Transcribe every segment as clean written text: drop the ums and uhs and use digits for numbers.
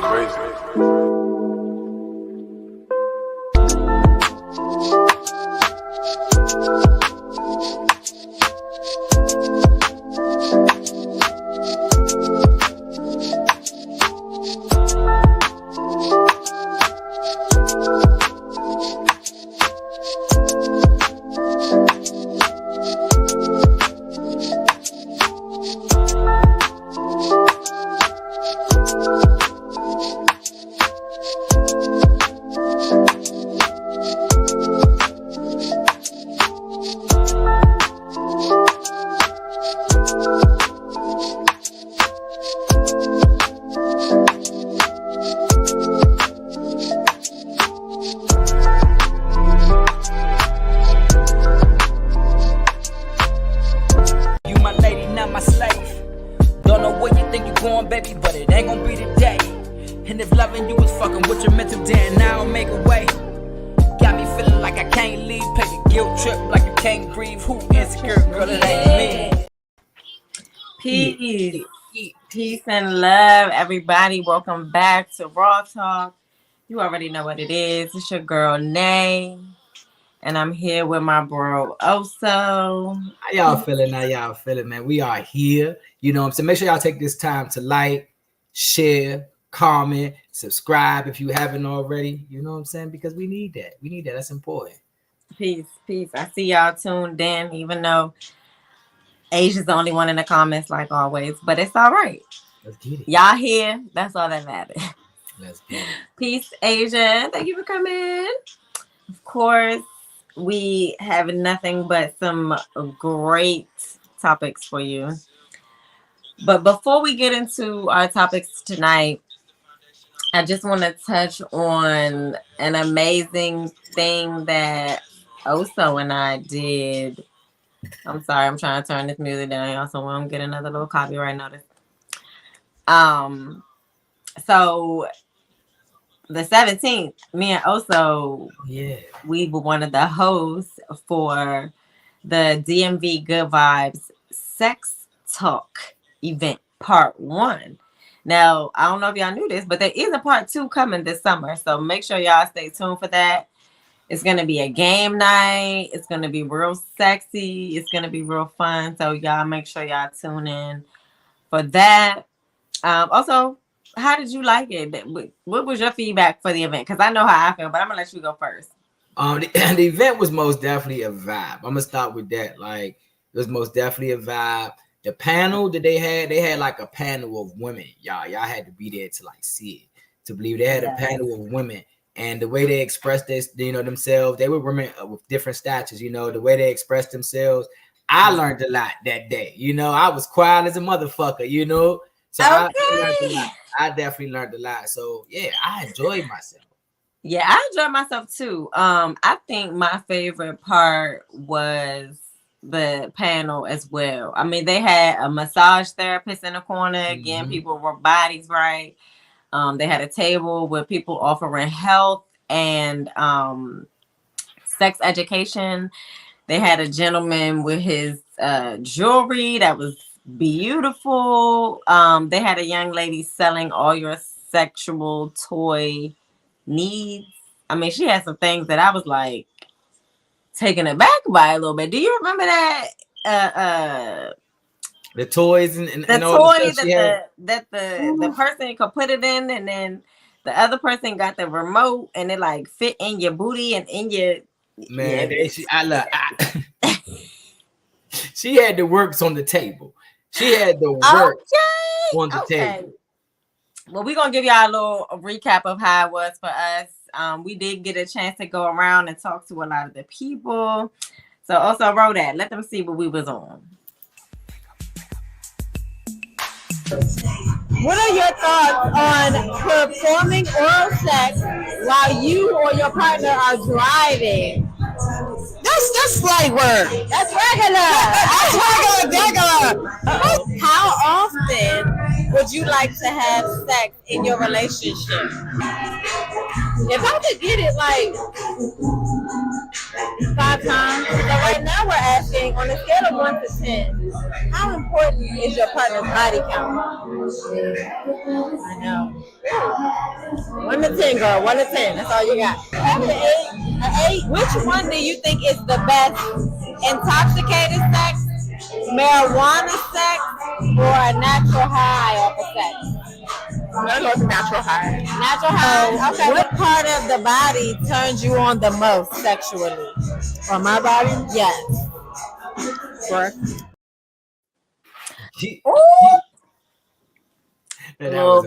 my crazy. Baby, but it ain't gonna be today. And if loving you is fucking with your mental, then I'll make a way. Got me feeling like I can't leave. Play the guilt trip like I can't grieve. Who insecure, girl, it ain't me. Peace and love, everybody. Welcome back to Raw Talk. You already know what it is. It's your girl, Nay. And I'm here with my bro, Oso. How y'all feeling, man? We are here. You know what I'm saying? Make sure y'all take this time to like, share, comment, subscribe if you haven't already. You know what I'm saying? Because we need that. That's important. Peace. I see y'all tuned in, even though Asia's the only one in the comments, like always. But it's all right. Let's get it. Y'all here. That's all that matters. Let's get it. Peace, Asia. Thank you for coming. Of course, we have nothing but some great topics for you. But before we get into our topics tonight, I just want to touch on an amazing thing that Oso and I did. I'm sorry, I'm trying to turn this music down. I also want to get another little copyright notice. So the 17th, me and Oso, we were one of the hosts for the DMV Good Vibes Sex Talk event, part 1. Now, I don't know if y'all knew this, but there is a part 2 coming this summer. So make sure y'all stay tuned for that. It's going to be a game night. It's going to be real sexy. It's going to be real fun. So y'all make sure y'all tune in for that. Also, how did you like it? What was your feedback for the event? Because I know how I feel, but I'm going to let you go first. The event was most definitely a vibe. I'm going to start with that. Like, it was most definitely a vibe. The panel that they had like a panel of women. Y'all had to be there to like see it, to believe they had a panel of women. And the way they expressed this, themselves, they were women with different statures, the way they expressed themselves. I learned a lot that day. I was quiet as a motherfucker, So okay. I definitely learned a lot. So yeah, I enjoyed myself. Yeah, I enjoyed myself too. I think my favorite part was the panel as well. I mean, they had a massage therapist in the corner. Again, people were bodies right. They had a table with people offering health and sex education. They had a gentleman with his jewelry that was beautiful. They had a young lady selling all your sexual toy needs. I mean, she had some things that I was like taken aback by a little bit. Do you remember that? The toys and the all toy the the person could put it in, and then the other person got the remote, and it like fit in your booty and in your man. She had the works on the table. She had the work on the table. Well, we're gonna give y'all a little recap of how it was for us. We did get a chance to go around and talk to a lot of the people. So also wrote that. Let them see what we was on. What are your thoughts on performing oral sex while you or your partner are driving? That's light work. That's regular. That's regular. How often would you like to have sex in your relationship? If I could get it like 5 times, so right now we're asking on a scale of 1 to 10, how important is your partner's body count? I know. 1 to 10, girl. 1 to 10. That's all you got. An 8. An 8. Which one do you think is the best? Intoxicated sex, marijuana sex, or a natural high off of sex? I'm gonna go with the natural high. Natural high. Okay. What part of the body turns you on the most sexually? On my body, Yes. breath. Little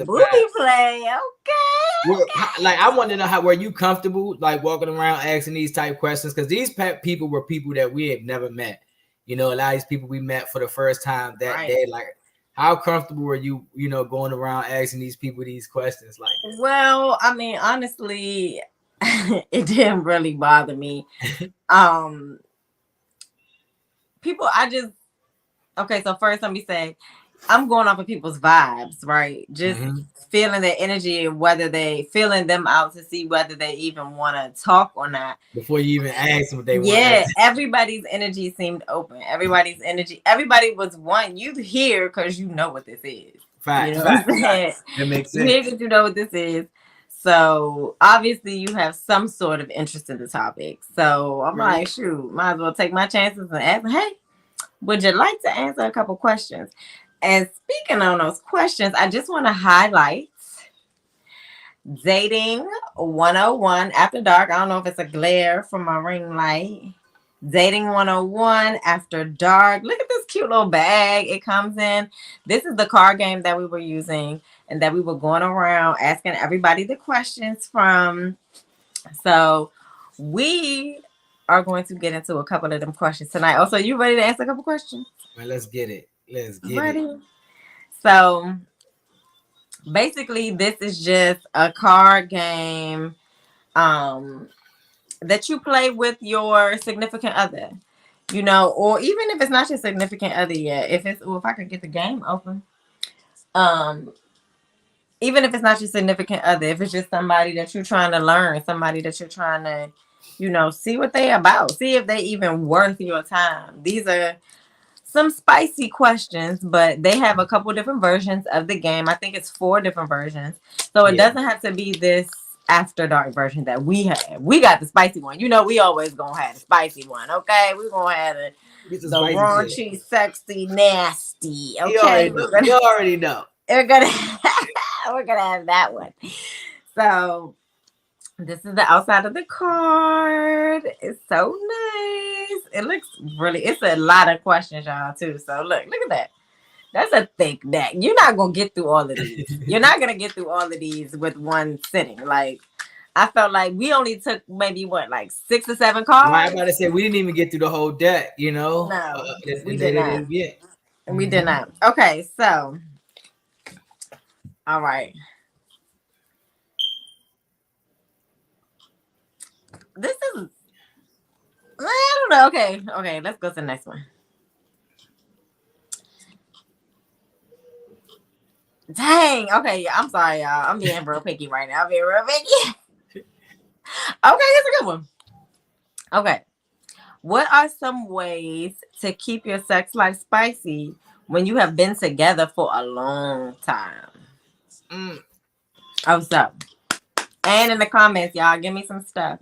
booty play. Okay. Like, I want to know how were you comfortable like walking around asking these type questions, because these people were people that we had never met. You know, a lot of these people we met for the first time that day. Like, how comfortable were you, going around asking these people these questions like that? Well, I mean, honestly, it didn't really bother me. Okay, so first let me say, I'm going off of people's vibes, right? Just feeling their energy and whether they feeling them out to see whether they even want to talk or not. Before you even ask them what they want. Yeah, everybody's energy seemed open. Everybody was one. You here because you know what this is. Facts. You know what I'm saying? That makes You sense. here because you know what this is. So obviously you have some sort of interest in the topic. So I'm like, shoot, might as well take my chances and ask, hey, would you like to answer a couple questions? And speaking on those questions, I just want to highlight Dating 101 After Dark. I don't know if it's a glare from my ring light. Dating 101 After Dark. Look at this cute little bag it comes in. This is the card game that we were using and that we were going around asking everybody the questions from. So we are going to get into a couple of them questions tonight. Also, you ready to answer a couple questions? Well, let's get it. It. So basically, this is just a card game that you play with your significant other, or even if it's not your significant other yet. If I could get the game open, even if it's not your significant other, if it's just somebody that you're trying to learn, somebody that you're trying to, see what they about, see if they even worth your time. These are some spicy questions, but they have a couple different versions of the game. I think it's 4 different versions. So it doesn't have to be this After Dark version that we have. We got the spicy one. We always gonna have the spicy one, okay? We're gonna have the raunchy, sexy, nasty. Okay. You already know. We're gonna have that one. So this is the outside of the card. It's so nice. It looks it's a lot of questions, y'all, too. So look at that. That's a thick deck. You're not going to get through all of these. You're not going to get through all of these with one sitting. Like, I felt like we only took maybe 6 or 7 cards. I was about to say, we didn't even get through the whole deck, No, we did not. We did not. Okay, so. All right. This is, I don't know. Okay, let's go to the next one. Dang. Okay, I'm sorry, y'all. I'm being real picky right now. Okay, here's a good one. Okay. What are some ways to keep your sex life spicy when you have been together for a long time? Oh, so. And in the comments, y'all, give me some stuff.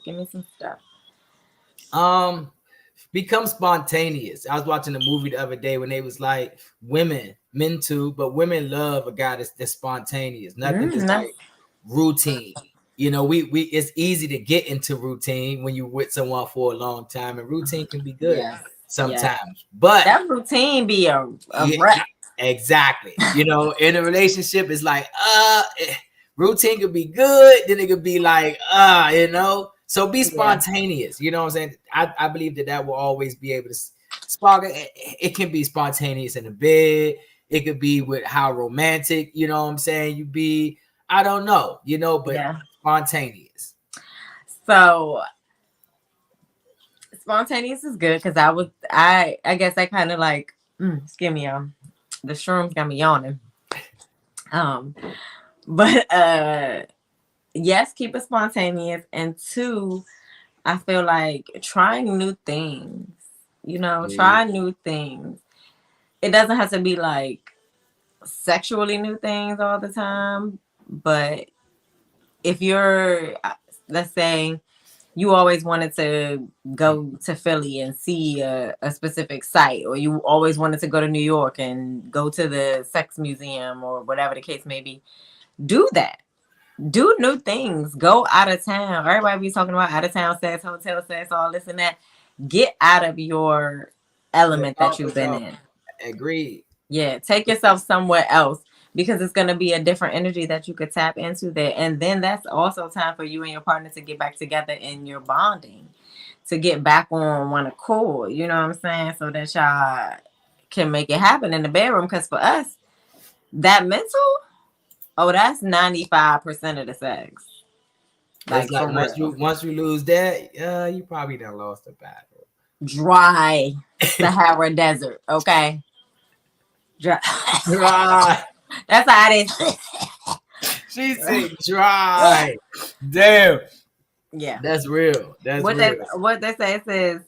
Become spontaneous. I was watching a movie the other day when they was like, men too, but women love a guy that's spontaneous. Nothing just like routine. It's easy to get into routine when you're with someone for a long time, and routine can be good sometimes. But that routine be a wreck. Exactly. In a relationship, it's like, routine could be good, then it could be like, So be spontaneous. You know what I'm saying? I believe that will always be able to spark it. It can be spontaneous in the bed. It could be with how romantic, you know what I'm saying, you be. I don't know, but spontaneous. So spontaneous is good because I guess I kind of like, excuse me, y'all. The shrooms got me yawning. But yes, keep it spontaneous. And two, I feel like trying new things, try new things. It doesn't have to be like sexually new things all the time, but if you're, let's say, you always wanted to go to Philly and see a specific site, or you always wanted to go to New York and go to the sex museum or whatever the case may be, do that. Do new things. Go out of town. Everybody be talking about out of town sex, hotel sex, all this and that. Get out of your element that you've been in. Agreed. Yeah, take yourself somewhere else, because it's going to be a different energy that you could tap into there. And then that's also time for you and your partner to get back together in your bonding, to get back on one accord. You know what I'm saying? So that y'all can make it happen in the bedroom. Because for us, that mental, that's 95% of the sex. Like once you lose that, you probably done lost the battle. Dry Sahara Desert, okay? Dry. That's how it is. She said dry. Damn. Yeah. That's real. That's real. What they say says,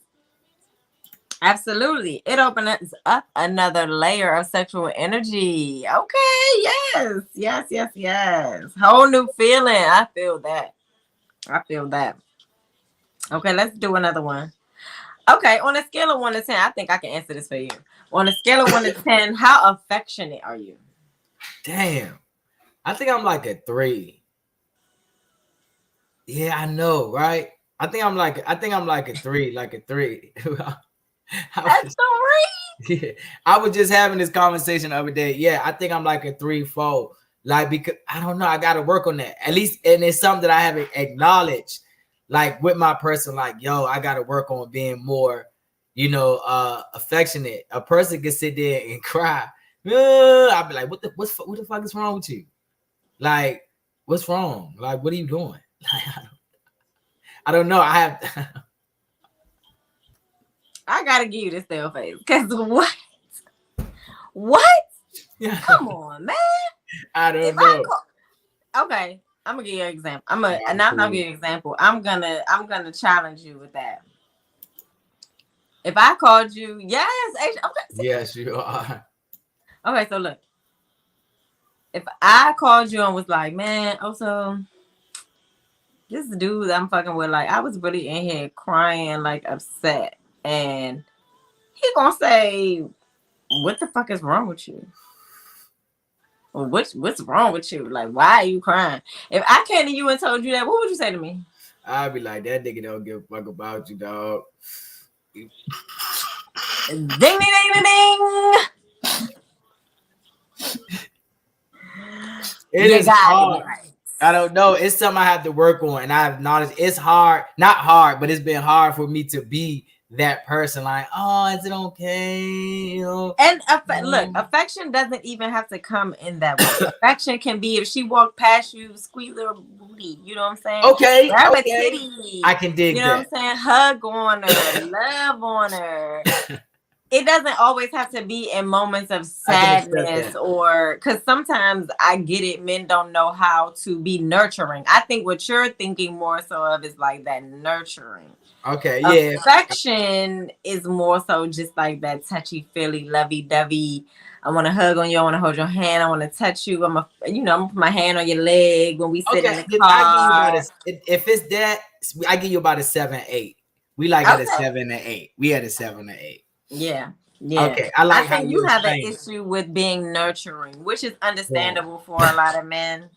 absolutely. It opens up another layer of sexual energy. Okay, yes. Whole new feeling. I feel that. Okay, let's do another one. Okay, on a scale of 1 to 10, I think I can answer this for you. On a scale of 1 to 10, how affectionate are you? Damn. I think I'm like a 3. Yeah, I know, right? I think I'm like a 3, like a 3. That's 3. Yeah, I was just having this conversation the other day. Yeah, I think I'm like a 3, 4. Like, because I don't know, I got to work on that. At least, and it's something that I haven't acknowledged. Like with my person, like, yo, I got to work on being more, affectionate. A person can sit there and cry. I'll be like, what the fuck is wrong with you? Like, what's wrong? Like, what are you doing? Like, I don't know. I gotta give you this stale face. Cause what? Yeah. Come on, man. I don't know. Okay, I'm gonna give you an example. I'm gonna give you an example. I'm gonna challenge you with that. If I called you, yes, okay. Yes, you are. Okay, so look. If I called you and was like, man, also, this dude I'm fucking with, like, I was really in here crying, like, upset, and he gonna say, what the fuck is wrong with you? Or what's wrong with you? Like, why are you crying? If I came to you and told you that, what would you say to me? I'd be like, that nigga don't give a fuck about you, dog. Ding, ding, ding, ding, ding. It is hard. I don't know. It's something I have to work on, and I've noticed it's hard. Not hard, but it's been hard for me to be that person. Like, oh, is it okay? And look, affection doesn't even have to come in that way. Affection can be if she walked past you, squeeze her booty. You know what I'm saying? Okay. Grab a titty. I can dig that. You know what I'm saying? Hug on her, love on her. It doesn't always have to be in moments of sadness, or because sometimes I get it, men don't know how to be nurturing. I think what you're thinking more so of is like that nurturing. Okay, yeah. Affection is more so just like that touchy-feely, lovey-dovey. I want to hug on you. I want to hold your hand. I want to touch you. I'm gonna put my hand on your leg when we sit in the car. If it's that, I give you about a 7, 8. We like at a 7 and 8. We had a 7 and 8. Yeah. Okay. I think you have an issue with being nurturing, which is understandable for a lot of men.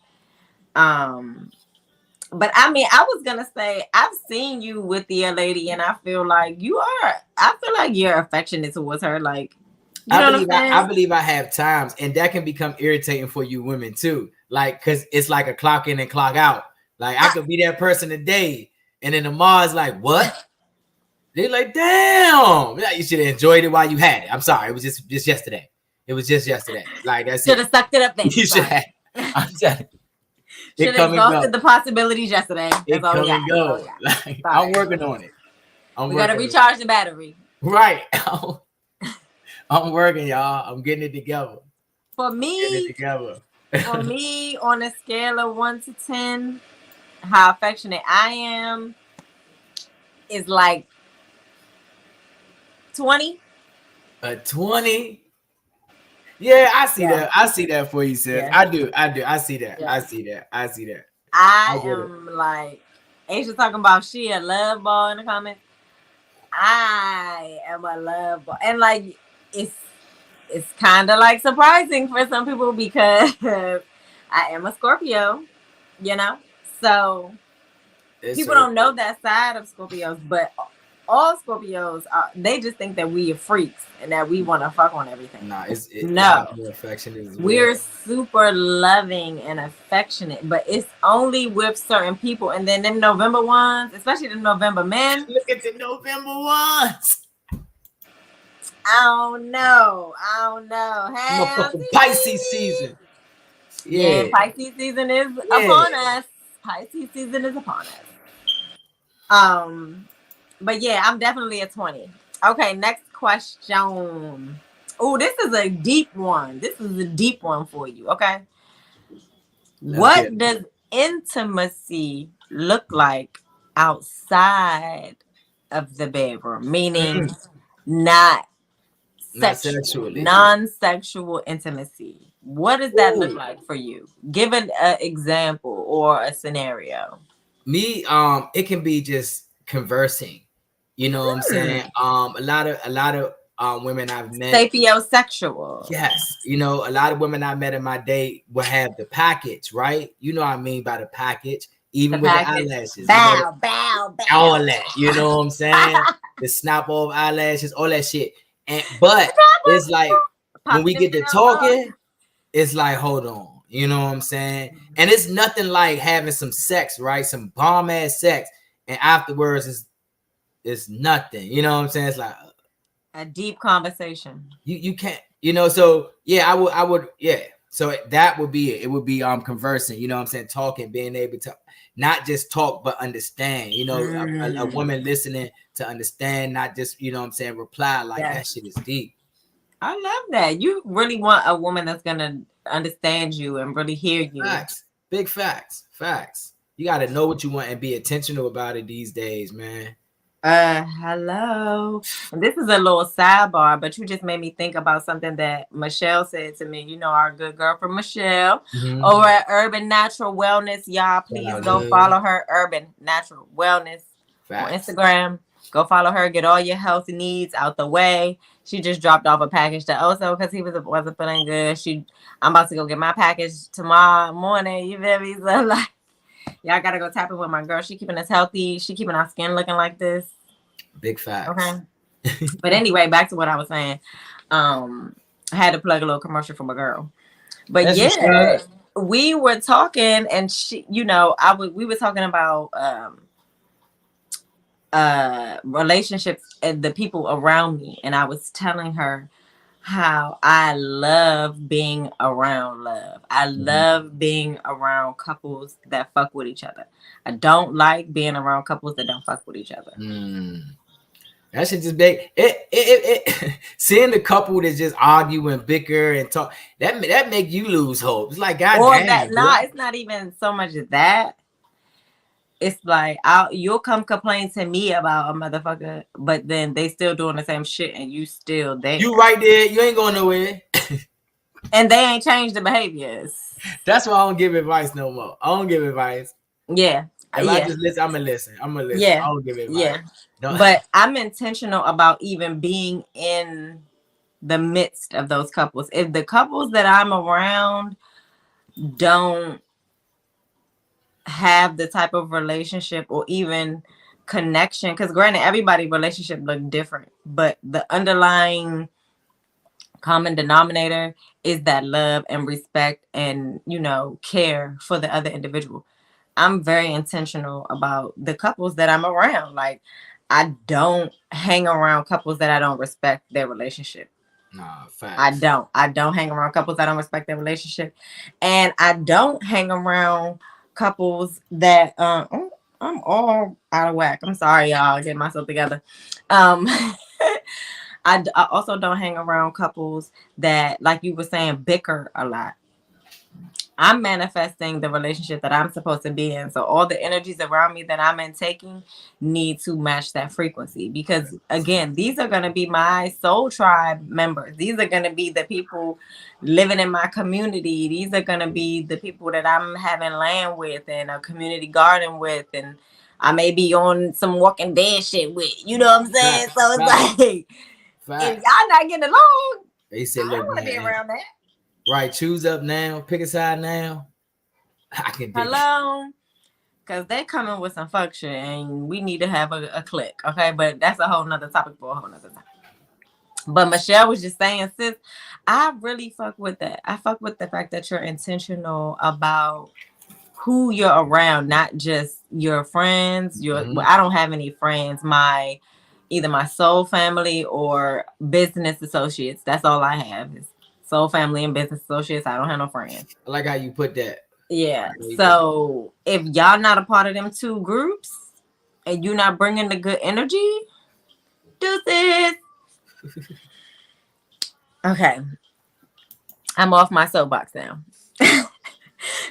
But I mean, I was gonna say I've seen you with the lady, and I feel like you're affectionate towards her. Like, I believe I have times, and that can become irritating for you women too. Like, cause it's like a clock in and clock out. Like, I could be that person today, and then tomorrow's like, what? They're like, damn, you should have enjoyed it while you had it. I'm sorry, it was just yesterday. It was just yesterday. Like, that's should have sucked it up then. You should have. I'm telling you. Should have exhausted the possibilities yesterday. That's all we got. Go. Like, I'm working on it. We gotta recharge the battery. Right. I'm working, y'all. I'm getting it together. For me, on a scale of 1 to 10, how affectionate I am is like 20. 20. Yeah, I see Yeah. that. I see that for you, sis. Yeah. I do. I see that. Yeah. I see that. I see that. I I get it. am like Asia talking about she a love ball in the comments. I am a love ball. And like it's kind of like surprising for some people because I am a Scorpio, you know? So It's people so don't know that side of Scorpios, but all Scorpios are, they just think that we are freaks and that we want to fuck on everything. nah. Y'all No, more affectionate as well. we're super loving and affectionate, but it's only with certain people. And then them November ones, especially the November men, Look at the November ones. I don't know. Hey, Motherfucking Auntie Pisces B. season. Yeah, Yeah. Pisces season is Yeah. upon us. Pisces season is upon us. But yeah, I'm definitely a 20. Okay, next question. Oh, this is a deep one. This is a deep one for you. Okay. Let's get What it. does intimacy look like outside of the bedroom? Meaning not Not sexual, sexually. non-sexual intimacy. What does that look Ooh. like for you? Give an example or a scenario. Me, it can be just conversing. You know what I'm saying? A lot of women I've met. Sapiosexual. Yes, you know, a lot of women I met in my day will have the package, right? You know what I mean by the package, even The with package. the eyelashes. Bow, bow, bow. All that, you know what I'm saying? The snap off eyelashes, all that shit. But it's like when we get to talking, it's like, hold on, you know what I'm saying? And it's nothing like having some sex, right? Some bomb ass sex, and afterwards it's nothing. You know what I'm saying? It's like a deep conversation. You can't, you know. So yeah, I would yeah. So that would be it. It would be conversing. You know what I'm saying? Talking, being able to not just talk but understand. You know, a woman listening to understand, not just, you know what I'm saying, reply. Like that shit is deep. I love that. You really want a woman that's gonna understand you and really hear you. Facts. Big facts. Facts. You got to know what you want and be intentional about it these days, man. Hello. And this is a little sidebar, but you just made me think about something that Michelle said to me. You know, our good girl from Michelle over at Urban Natural Wellness. Y'all, please go follow her, Urban Natural Wellness on Instagram. Go follow her. Get all your health needs out the way. She just dropped off a package to Oso because he wasn't feeling good. I'm about to go get my package tomorrow morning. You feel me? So like, y'all gotta go tap in with my girl. She keeping us healthy. She keeping our skin looking like this. Big facts. Okay. But anyway, back to what I was saying. I had to plug a little commercial for my girl. But that's we were talking, and she, you know, we were talking about relationships and the people around me, and I was telling her how I love being around love. I love being around couples that fuck with each other. I don't like being around couples that don't fuck with each other. That shit just big. It seeing the couple that just argue and bicker and talk, that make you lose hope. It's like, goddamn. It's not even so much of that. It's like you'll come complain to me about a motherfucker, but then they still doing the same shit and you still there. You right there. You ain't going nowhere. And they ain't changed the behaviors. That's why I don't give advice no more. I don't give advice. Yeah. If I just listen, I'm gonna listen. Yeah. I don't give advice. Yeah. But I'm intentional about even being in the midst of those couples. If the couples that I'm around don't have the type of relationship or even connection, because granted, everybody's relationship look different, but the underlying common denominator is that love and respect and, you know, care for the other individual. I'm very intentional about the couples that I'm around. Like, I don't hang around couples that I don't respect their relationship. Nah, facts. I don't hang around couples that don't respect their relationship. And I don't hang around couples that I'm all out of whack. I'm sorry, y'all. Get myself together. I also don't hang around couples that, like you were saying, bicker a lot. I'm manifesting the relationship that I'm supposed to be in. So all the energies around me that I'm in taking need to match that frequency. Because again, these are going to be my soul tribe members. These are going to be the people living in my community. These are going to be the people that I'm having land with and a community garden with. And I may be on some Walking Dead shit with. You know what I'm saying? Facts, So it's facts, like, if facts. y'all not getting along, They said, I look, don't want to be man, around that. right, choose up now, pick a side now. I can dig it. Hello? Because they coming with some fuck shit and we need to have a click, okay? But that's a whole nother topic for a whole nother time. But Michelle was just saying, sis, I really fuck with that. I fuck with the fact that you're intentional about who you're around, not just your friends. Well, I don't have any friends. Either my soul family or business associates. That's all I have is soul family and business associates. I don't have no friends. I like how you put that. Yeah. So if y'all not a part of them two groups and you're not bringing the good energy, deuces. Okay. I'm off my soapbox now.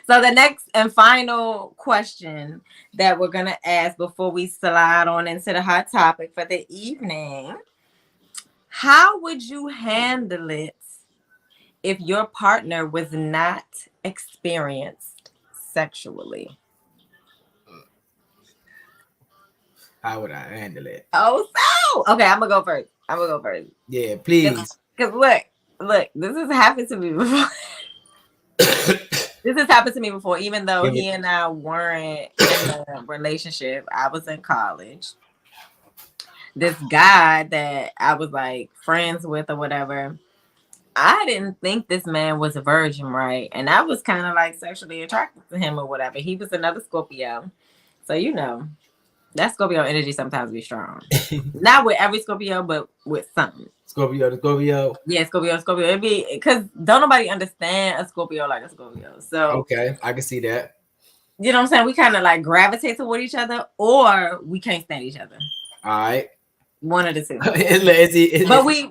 So the next and final question that we're going to ask before we slide on into the hot topic for the evening. How would you handle it if your partner was not experienced sexually? How would I handle it? Oh, so okay, I'm gonna go first. Yeah, please. Because look, this has happened to me before. This has happened to me before, even though he and I weren't in a relationship. I was in college. This guy that I was like friends with or whatever, I didn't think this man was a virgin, right? And I was kind of like sexually attracted to him or whatever. He was another Scorpio. So, you know, that Scorpio energy sometimes be strong. Not with every Scorpio, but with some. Scorpio to Scorpio. Yeah, Scorpio. It be because don't nobody understand a Scorpio like a Scorpio. So okay, I can see that. You know what I'm saying? We kind of like gravitate toward each other, or we can't stand each other. All right. One of the two. But we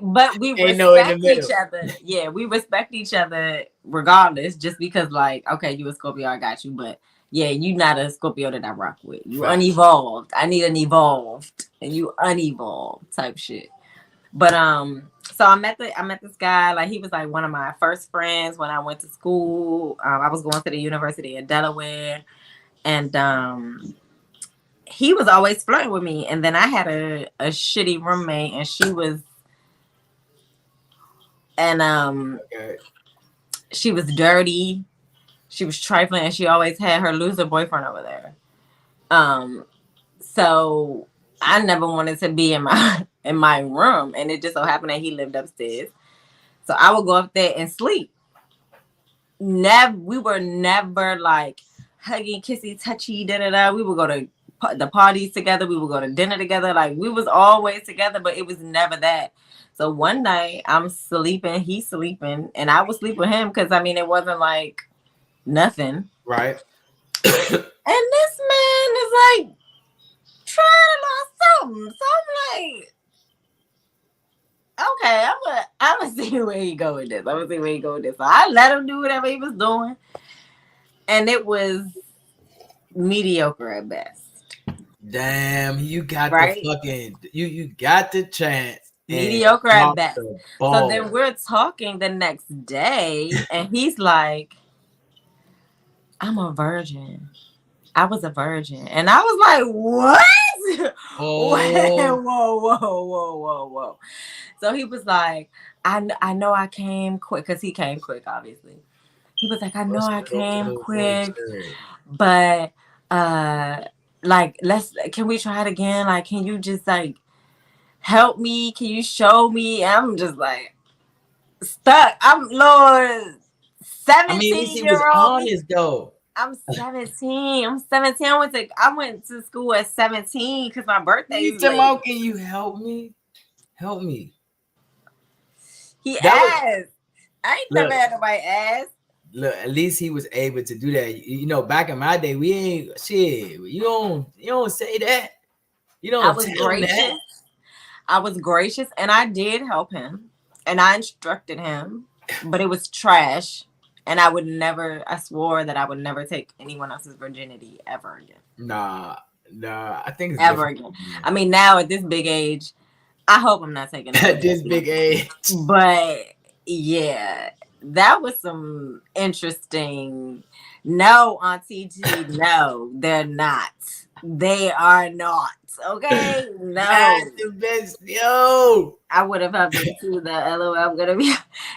respect each other. Yeah, we respect each other regardless, just because like, okay, you a Scorpio, I got you, but yeah, you not a Scorpio that I rock with. You unevolved. I need an evolved, and you unevolved type shit. But so I met this guy. Like he was like one of my first friends when I went to school. I was going to the University of Delaware, and he was always flirting with me. And then I had a shitty roommate, and she was she was dirty. She was trifling, and she always had her loser boyfriend over there. So I never wanted to be in my room, and it just so happened that he lived upstairs. So I would go up there and sleep. We were never like hugging, kissy, touchy, da. We would go to the parties together. We would go to dinner together. Like we was always together, but it was never that. So one night I'm sleeping, he's sleeping, and I would sleep with him because I mean it wasn't like nothing. Right. And this man is like trying to learn something. So I'm like, okay, I'm gonna see where he go with this. So I let him do whatever he was doing. And it was mediocre at best. Damn, you got the fucking you got the chance. Mediocre at best. So then we're talking the next day, and he's like, I'm a virgin. I was a virgin. And I was like, what? Oh. Whoa. So he was like, I know I came quick, because he came quick, obviously. He was like, I know I came quick, but like, can we try it again? Like, can you just like help me? Can you show me? I'm just like stuck. I'm Lord 17. I mean, he was honest though. I'm 17. I went to school at 17 because my birthday is late. Can you help me? Help me. He asked. I ain't never had nobody ask. Look, at least he was able to do that. You know, back in my day, we ain't shit. You don't say that. You don't. I was gracious. I was gracious, and I did help him, and I instructed him, but it was trash. And I swore that I would never take anyone else's virginity ever again. Nah, I think it's Ever different. again. I mean, now at this big age, I hope I'm not taking At this big age. But yeah, that was some interesting. No, Auntie T, no, they're not. They are not. Okay, no. That's the best, yo. I would have helped you to the LOL. I'm gonna be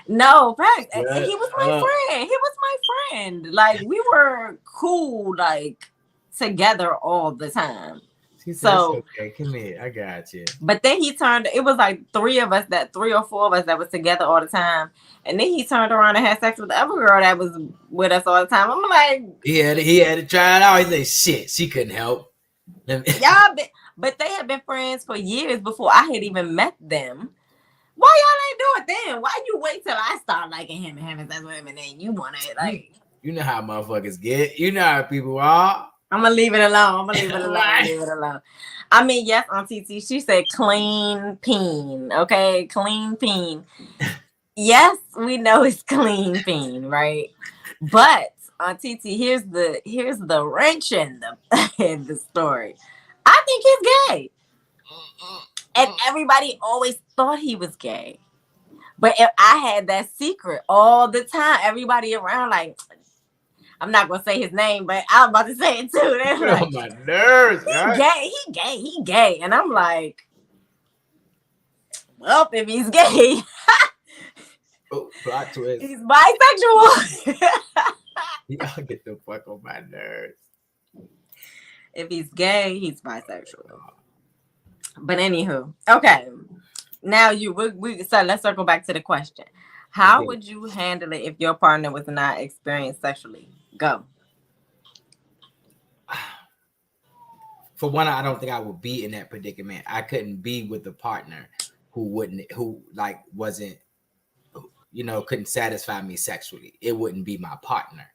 no fact. He was my friend. He was my friend. Like we were cool, like together all the time. So okay, come here, I got you. But then he turned. It was like 3 or 4 of us that was together all the time, and then he turned around and had sex with the other girl that was with us all the time. I'm like, he had to try it out. He said, "Shit, she couldn't help." But they had been friends for years before I had even met them. Why y'all ain't do it then? Why you wait till I start liking him and having sex with him and then you want it? Like, you know how motherfuckers get. You know how people are. I'm gonna leave it alone. Leave it alone. I mean, yes, on TT, she said clean peen. Okay, clean peen. Yes, we know it's clean peen, right? But on TT, here's the wrench in the story. I think he's gay, and everybody always thought he was gay. But if I had that secret all the time, everybody around like. I'm not gonna say his name, but I'm about to say it too. They're like, oh my nerves, he gay. And I'm like, well, if he's gay, oh, plot twist. He's bisexual. Y'all get the fuck on my nerves. If he's gay, he's bisexual. But anywho, okay. Now so let's circle back to the question. How would you handle it if your partner was not experienced sexually? Go. For one, I don't think I would be in that predicament. I couldn't be with a partner who wasn't, couldn't satisfy me sexually. It wouldn't be my partner,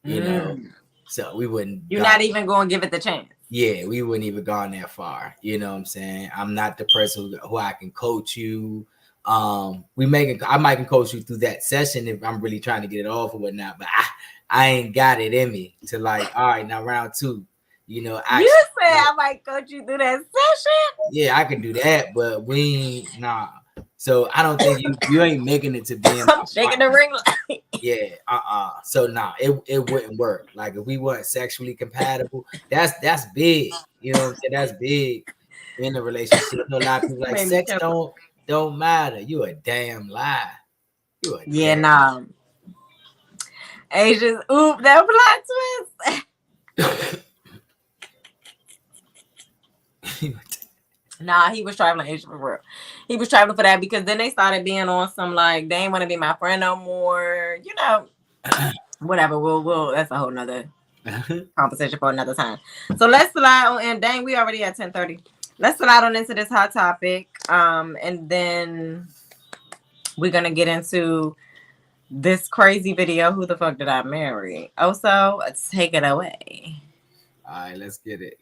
you know. So we wouldn't. You're not even going to give it the chance. Yeah, we wouldn't even gone that far. You know what I'm saying? I'm not the person who I can coach you. I might can coach you through that session if I'm really trying to get it off or whatnot, but I ain't got it in me to like, all right, now round 2, you said I might coach you through that session. Yeah, I can do that, but nah. So I don't think you ain't making it to being shaking the ring light. Yeah, So nah, it wouldn't work. Like if we weren't sexually compatible, that's big. You know what I'm saying? That's big in a relationship. A lot of people like sex don't matter. You a damn lie. Nah. Asians, that plot twist. Nah, he was traveling Asia for real. He was traveling for that because then they started being on some like they ain't want to be my friend no more. Whatever. We'll that's a whole nother conversation for another time. So let's slide on and dang, we already at 10:30. Let's slide on into this hot topic. And then we're gonna get into this crazy video. Who the fuck did I marry? Also, take it away. All right, let's get it.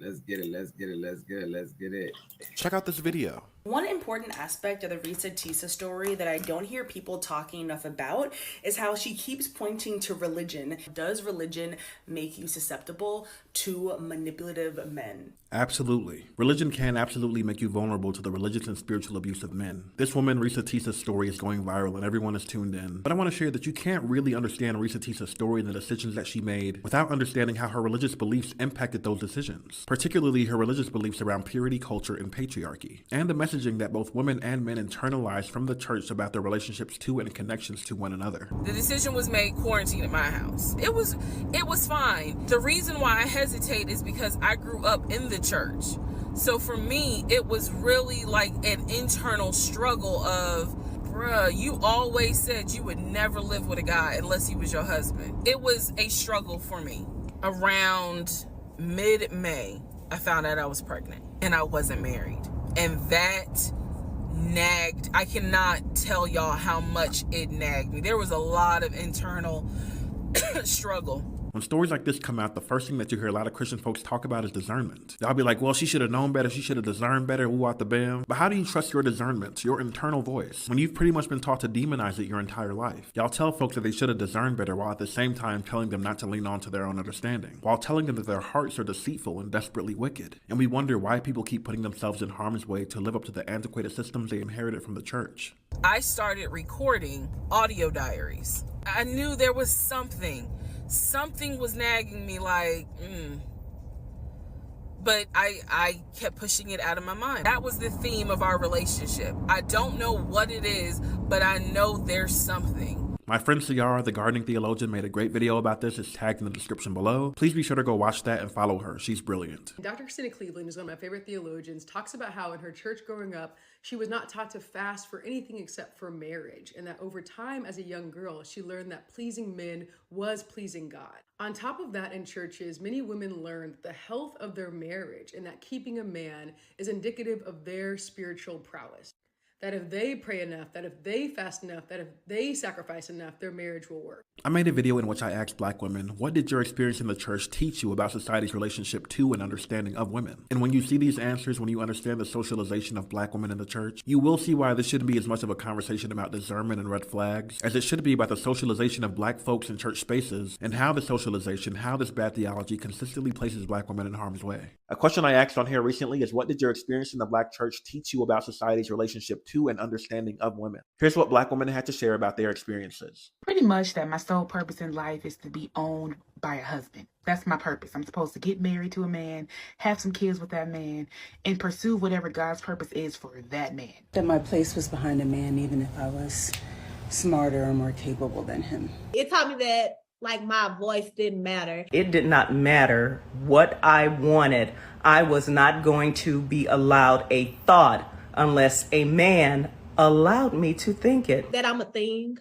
Check out this video. One important aspect of the Risa Tisa story that I don't hear people talking enough about is how she keeps pointing to religion. Does religion make you susceptible to manipulative men? Absolutely. Religion can absolutely make you vulnerable to the religious and spiritual abuse of men. This woman, Risa Tisa's story is going viral and everyone is tuned in. But I want to share that you can't really understand Risa Tisa's story and the decisions that she made without understanding how her religious beliefs impacted those decisions, particularly her religious beliefs around purity, culture, and patriarchy, and the messaging that both women and men internalize from the church about their relationships to and connections to one another. The decision was made quarantine at my house. It was fine. The reason why I hesitate is because I grew up in the church. So for me, it was really like an internal struggle of, bruh, you always said you would never live with a guy unless he was your husband. It was a struggle for me. Around mid-May, I found out I was pregnant and I wasn't married. And that nagged. I cannot tell y'all how much it nagged me. There was a lot of internal struggle. When stories like this come out, the first thing that you hear a lot of Christian folks talk about is discernment. They'll be like, well, she should have known better, she should have discerned better, woo out the bam. But how do you trust your discernment, your internal voice, when you've pretty much been taught to demonize it your entire life? Y'all tell folks that they should have discerned better while at the same time telling them not to lean on to their own understanding, while telling them that their hearts are deceitful and desperately wicked. And we wonder why people keep putting themselves in harm's way to live up to the antiquated systems they inherited from the church. I started recording audio diaries. I knew there was something was nagging me, like, but I kept pushing it out of my mind. That was the theme of our relationship. I don't know what it is, but I know there's something. My friend Ciara, the gardening theologian, made a great video about this. It's tagged in the description below. Please be sure to go watch that and follow her. She's brilliant. Dr. Christina Cleveland is one of my favorite theologians, talks about how in her church growing up, she was not taught to fast for anything except for marriage, and that over time as a young girl, she learned that pleasing men was pleasing God. On top of that, in churches, many women learned the health of their marriage and that keeping a man is indicative of their spiritual prowess. That if they pray enough, that if they fast enough, that if they sacrifice enough, their marriage will work. I made a video in which I asked Black women, what did your experience in the church teach you about society's relationship to and understanding of women? And when you see these answers, when you understand the socialization of Black women in the church, you will see why this shouldn't be as much of a conversation about discernment and red flags as it should be about the socialization of Black folks in church spaces and how this socialization, how this bad theology consistently places Black women in harm's way. A question I asked on here recently is, what did your experience in the Black church teach you about society's relationship to and understanding of women? Here's what Black women had to share about their experiences. Pretty much that my sole purpose in life is to be owned by a husband. That's my purpose. I'm supposed to get married to a man, have some kids with that man, and pursue whatever God's purpose is for that man. That my place was behind a man, even if I was smarter or more capable than him. It taught me that like my voice didn't matter. It did not matter what I wanted. I was not going to be allowed a thought unless a man allowed me to think it. That I'm a thing,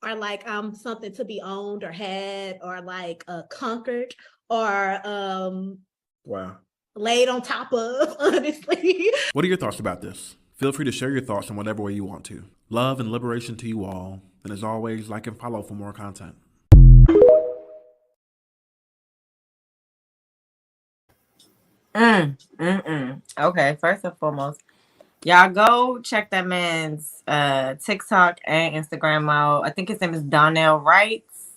or like I'm something to be owned or had, or like conquered, or Wow. laid on top of, honestly. What are your thoughts about this? Feel free to share your thoughts in whatever way you want to. Love and liberation to you all. And as always, like and follow for more content. Okay, first and foremost, y'all go check that man's TikTok and Instagram out. I think his name is Donnell Wrights.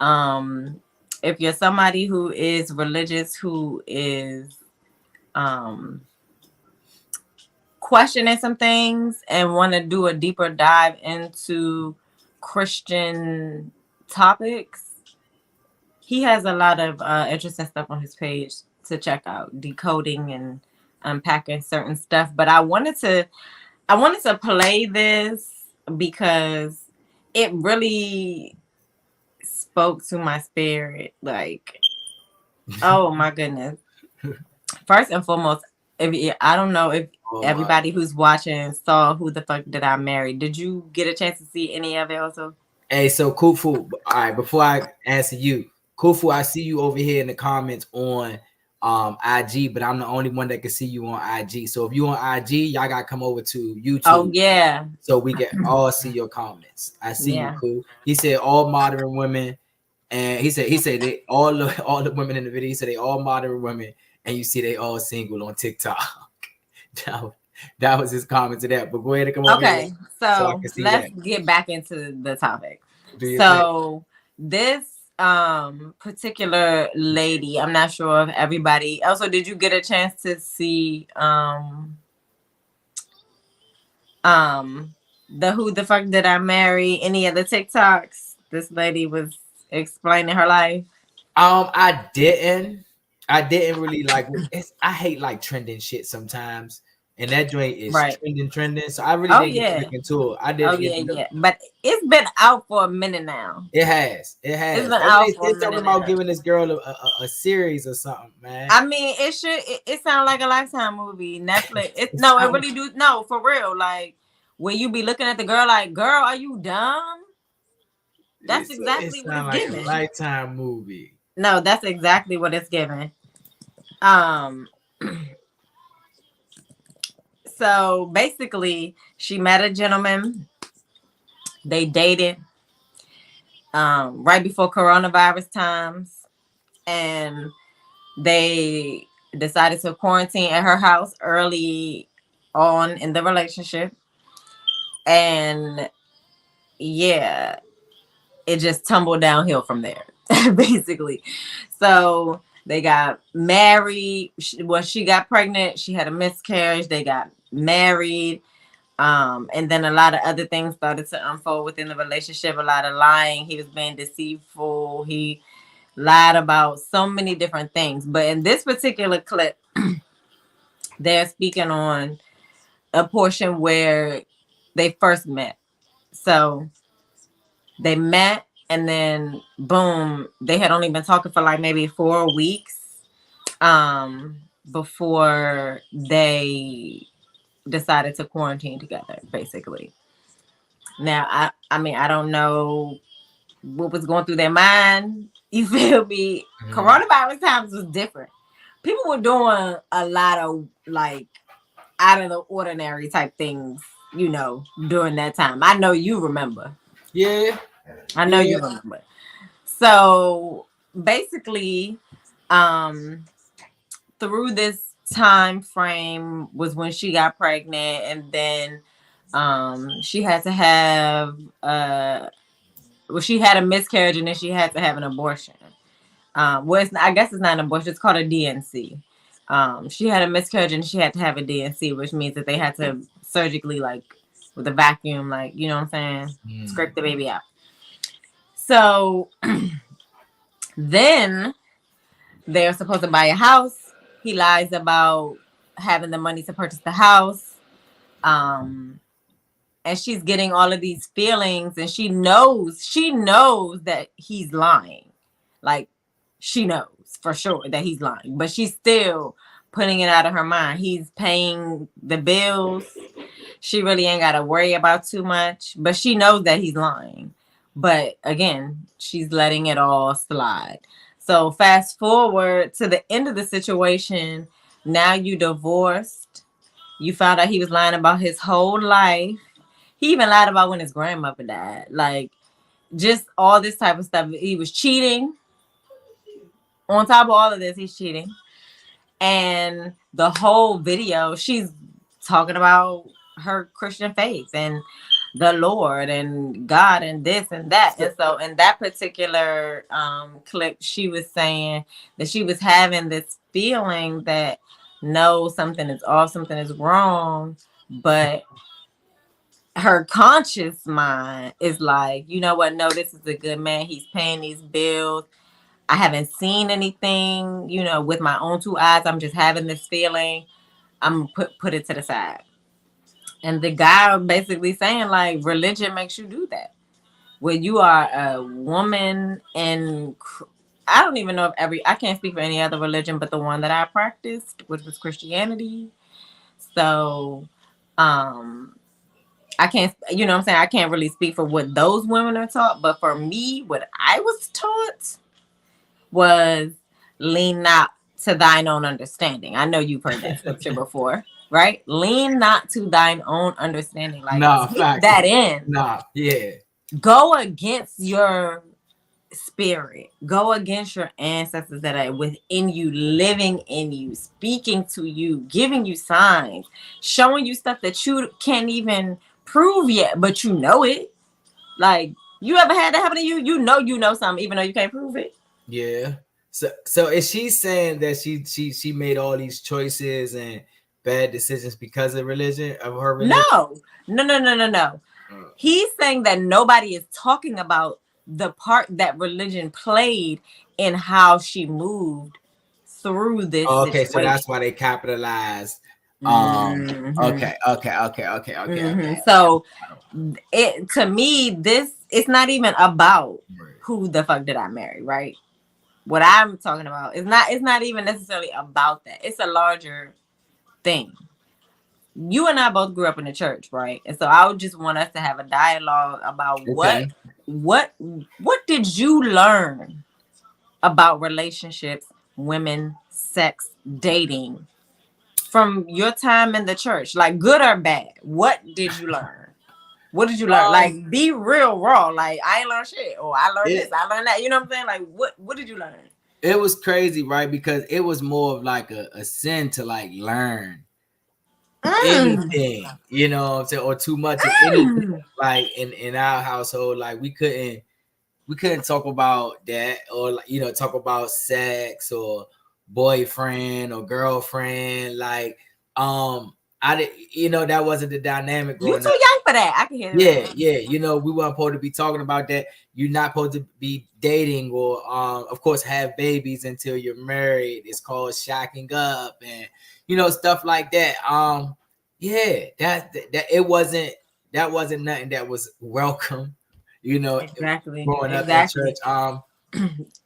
If you're somebody who is religious, who is questioning some things and want to do a deeper dive into Christian topics, he has a lot of interesting stuff on his page to check out, decoding and unpacking certain stuff. But I wanted to play this because it really spoke to my spirit. Like, oh my goodness. First and foremost, I don't know if everybody who's watching saw Who the Fuck Did I Marry. Did you get a chance to see any of it also? Hey, so Kufu, all right, before I answer you, Kufu, I see you over here in the comments on IG, but I'm the only one that can see you on IG. So if you on IG, y'all gotta come over to YouTube. Oh yeah. So we can all see your comments. I see Yeah. you, cool. He said all modern women, and he said they all the women in the video. He said they all modern women, and you see they all single on TikTok. that was his comment to that. But go ahead and come over. Okay, here so I can see let's that. get back into the topic. Do So this particular lady, I'm not sure if everybody also, did you get a chance to see the Who the Fuck Did I Marry, any of the TikToks? This lady was explaining her life. I didn't really like I hate like trending shit sometimes. And that joint is trending. So I really didn't look into it. I didn't. Yeah. But it's been out for a minute now. It has. It's been out for a minute. Talking about giving this girl a series or something, man. I mean, it sounds like a Lifetime movie. Netflix. It really do. No, for real. Like, when you be looking at the girl like, girl, are you dumb? That's exactly what it's like giving. A Lifetime movie. No, that's exactly what it's giving. So basically, she met a gentleman. They dated right before coronavirus times. and they decided to quarantine at her house early on in the relationship. And yeah, it just tumbled downhill from there, basically. So they got married. When she got pregnant, she had a miscarriage. They got married. And then a lot of other things started to unfold within the relationship. A lot of lying. He was being deceitful. He lied about so many different things. But in this particular clip, they're speaking on a portion where they first met. So they met, and then boom, they had only been talking for like maybe 4 weeks before they decided to quarantine together, basically. Now, I mean, I don't know what was going through their mind. You feel me? Coronavirus times was different. People were doing a lot of like out of the ordinary type things, you know, during that time. I know you remember. Yeah. I know you remember. So basically, through this time frame was when she got pregnant, and then she had to have she had a miscarriage, and then she had to have an abortion. Well, I guess it's not an abortion, it's called a DNC. She had a miscarriage and she had to have a DNC, which means that they had to surgically, like with a vacuum, like, you know what I'm saying, scrape the baby out. So then they're supposed to buy a house. He lies about having the money to purchase the house. And she's getting all of these feelings, and she knows that he's lying. Like, she knows for sure that he's lying, but she's still putting it out of her mind. He's paying the bills. She really ain't got to worry about too much, but she knows that he's lying. But again, she's letting it all slide. So fast forward to the end of the situation. Now you divorced. You found out he was lying about his whole life. He even lied about when his grandmother died. Like, just all this type of stuff. He was cheating. On top of all of this, he's cheating. And the whole video, she's talking about her Christian faith and the Lord and God and this and that. And so in that particular clip, she was saying that she was having this feeling that no, something is off, something is wrong. But her conscious mind is like, you know what? No, this is a good man. He's paying these bills. I haven't seen anything, you know, with my own two eyes. I'm just having this feeling. I'm put it to the side. And the guy basically saying, like, religion makes you do that. When you are a woman, and I don't even know if I can't speak for any other religion but the one that I practiced, which was Christianity. So, I can't, you know what I'm saying? I can't really speak for what those women are taught. But for me, what I was taught was lean not to thine own understanding. I know you've heard that scripture before, right? Lean not to thine own understanding. Like, take that in. Go against your spirit. Go against your ancestors that are within you, living in you, speaking to you, giving you signs, showing you stuff that you can't even prove yet, but you know it. Like, you ever had that happen to you? You know something, even though you can't prove it. Yeah. So is she saying that she made all these choices and bad decisions because of religion, of her religion? No. He's saying that nobody is talking about the part that religion played in how she moved through this okay, situation. so that's why they capitalized. Okay. So it, to me, it's not even about who the fuck did I marry, right? What I'm talking about is it's not even necessarily about that. It's a larger thing. You and I both grew up in the church, right? And so I would just want us to have a dialogue about what did you learn about relationships, women, sex, dating from your time in the church? Like, good or bad? What did you learn? What did you learn? Like, be real raw. Like, I ain't learned shit. Or I learned this, I learned that. You know what I'm saying? Like, what did you learn? it was crazy, right? Because it was more of like a sin to like learn anything, you know what I'm saying, or too much of anything. Like in our household, like we couldn't talk about that, or like, you know, talk about sex or boyfriend or girlfriend. Like, I did, you know, that wasn't the dynamic You growing too up. young for that. I can hear that. Yeah, you know, we weren't supposed to be talking about that. You're not supposed to be dating or of course have babies until you're married. It's called shacking up and you know, stuff like that. Yeah, that it wasn't, that wasn't nothing that was welcome, you know, Exactly. growing up in church.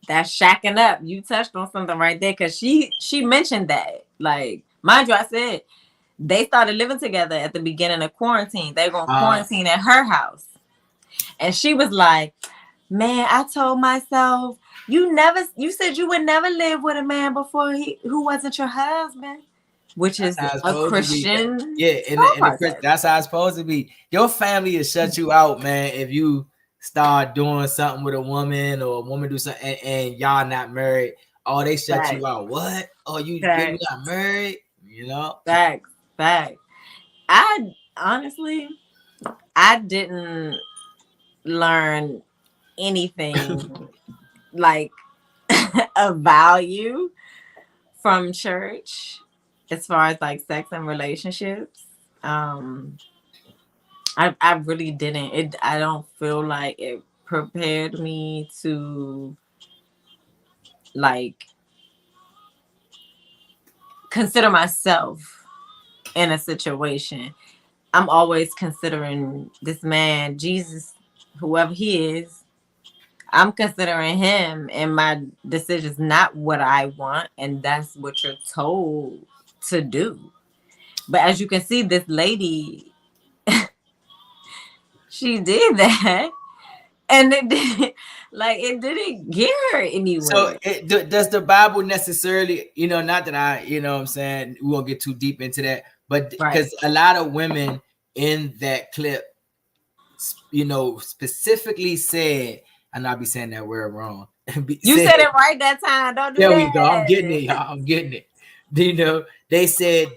That's shacking up. You touched on something right there because she mentioned that. Like, mind you, I said they started living together at the beginning of quarantine. They're gonna quarantine at her house. And she was like, man, I told myself, you said you would never live with a man before who wasn't your husband. Which is a Christian. Yeah, in the that's how it's supposed to be. Your family will shut you out, man, if you start doing something with a woman or a woman do something and y'all not married. Oh, they shut you out. What? Oh, you not married? You know? Facts. I honestly, I didn't learn anything like a value from church as far as like sex and relationships. I really didn't. I don't feel like it prepared me to like consider myself in a situation. I'm always considering this man, Jesus, whoever he is. I'm considering him in my decisions, not what I want, and that's what you're told to do. But as you can see, this lady, she did that, and it did, like it didn't get her anywhere. So does the Bible necessarily, you know, not that I, you know what I'm saying, we won't get too deep into that, but because a lot of women in that clip, you know, specifically said, and I'll be saying that word wrong. You said it right that time. Don't do that. There we go. I'm getting it, y'all. I'm getting it. You know, they said,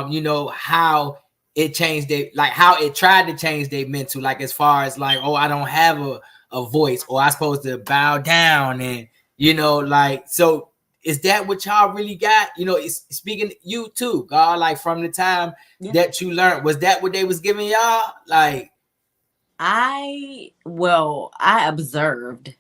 you know, how it changed like how it tried to change their mental, like as far as like, oh, I don't have a voice, or I'm supposed to bow down, and you know, like, so is that what y'all really got? You know, it's speaking you too, God, like from the time that you learned, was that what they was giving y'all? Like, I observed.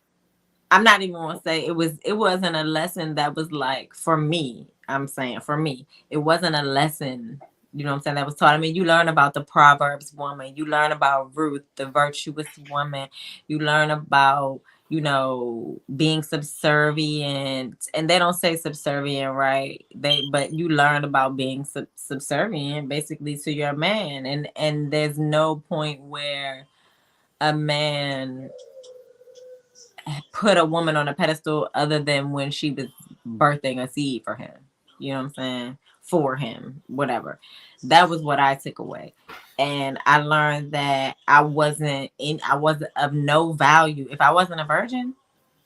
I'm not even gonna say it wasn't a lesson that was like for me. I'm saying for me, it wasn't a lesson, you know what I'm saying, that was taught. I mean, you learn about the Proverbs woman, you learn about Ruth, the virtuous woman, you learn about, you know, being subservient, and they don't say subservient, right? But you learn about being subservient basically to your man, and there's no point where a man put a woman on a pedestal other than when she was birthing a seed for him. You know what I'm saying? For him, whatever. That was what I took away. And I learned that I wasn't of no value. If I wasn't a virgin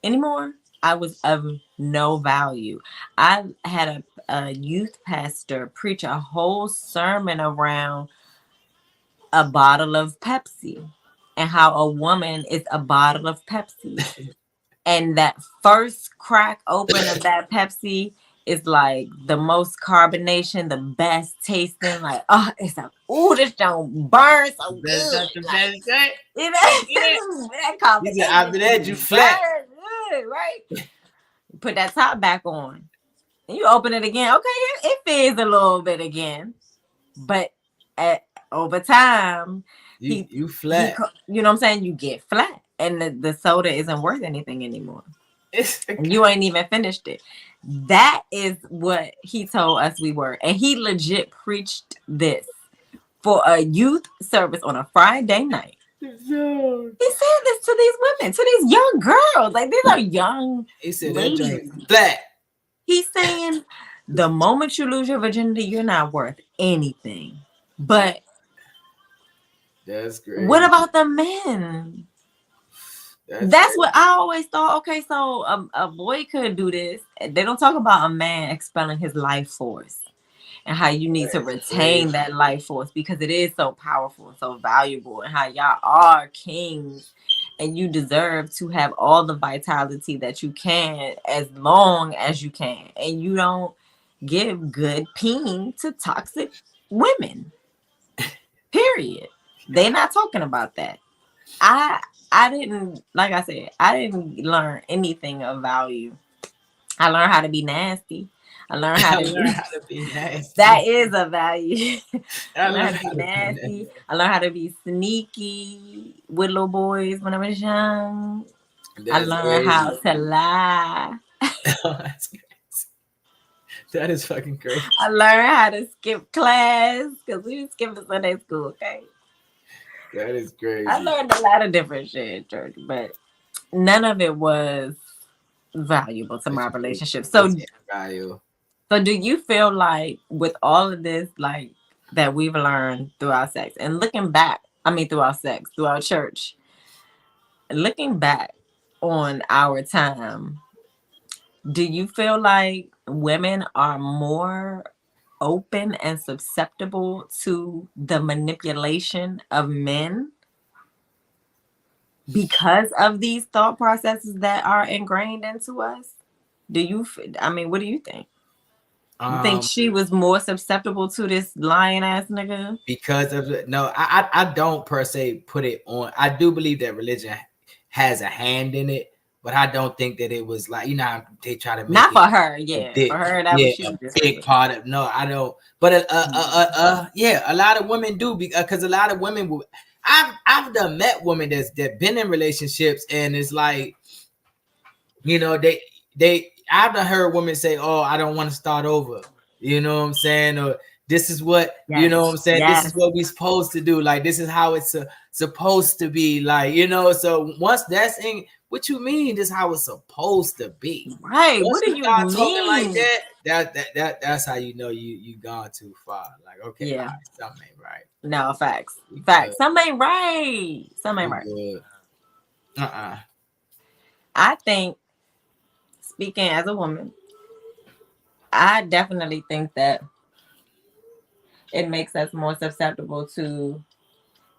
anymore, I was of no value. I had a youth pastor preach a whole sermon around a bottle of Pepsi and how a woman is a bottle of Pepsi. And that first crack open of that Pepsi is like the most carbonation, the best tasting. Like, oh, this don't burn so good. Like, you know, that combination. After that, you flat. Good, right? Put that top back on. And you open it again. Okay, it fizz a little bit again. But over time, you flat. You know what I'm saying? You get flat. And the soda isn't worth anything anymore. You ain't even finished it. That is what he told us we were. And he legit preached this for a youth service on a Friday night. He said this to these women, to these young girls. Like, these are young ladies. He's saying the moment you lose your virginity, you're not worth anything. But that's great. What about the men? That's what I always thought. Okay, so a boy could do this. They don't talk about a man expelling his life force and how you need to retain that life force because it is so powerful and so valuable, and how y'all are kings and you deserve to have all the vitality that you can as long as you can, and you don't give good peen to toxic women. Period. They're not talking about that. I didn't, like I said, I didn't learn anything of value. I learned how to be nasty. I learned how to be nasty. That is a value. I learned how to be nasty. I learned how to be sneaky with little boys when I was young. I learned how to lie. That is fucking crazy. I learned how to skip class because we was skipping Sunday school, okay? That is crazy. I learned a lot of different shit in church, but none of it was valuable to my relationship. So do you feel like with all of this, like that we've learned through our sex and looking back, through our sex, through our church, looking back on our time, do you feel like women are more open and susceptible to the manipulation of men because of these thought processes that are ingrained into us? What do you think? You think she was more susceptible to this lying ass nigga? Because of I don't per se put it on. I do believe that religion has a hand in it, but I don't think that it was like, they try to make not it for her, for her that was a big part of. No, I don't. But a lot of women do because a lot of women will. I've done met women that been in relationships and it's like, I've done heard women say, "Oh, I don't want to start over." You know what I'm saying? Or this is what you know what I'm saying. This is what we're supposed to do. Like this is how it's supposed to be. Like So once that's in, what you mean? This is how it's supposed to be. Right? Once what do you mean? Talking like that's how you know you gone too far. Like okay, all right, something ain't right. No, facts. Facts. Something ain't right. Something ain't right. I think, speaking as a woman, I definitely think that it makes us more susceptible to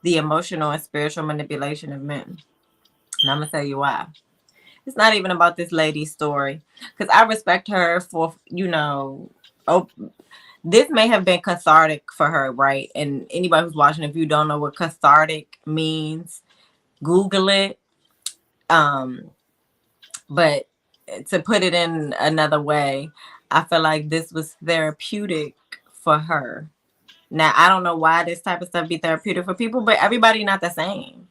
the emotional and spiritual manipulation of men. And I'm going to tell you why. It's not even about this lady's story. Because I respect her for, this may have been cathartic for her, right? And anybody who's watching, if you don't know what cathartic means, Google it. But to put it in another way, I feel like this was therapeutic for her. Now, I don't know why this type of stuff be therapeutic for people, but everybody not the same.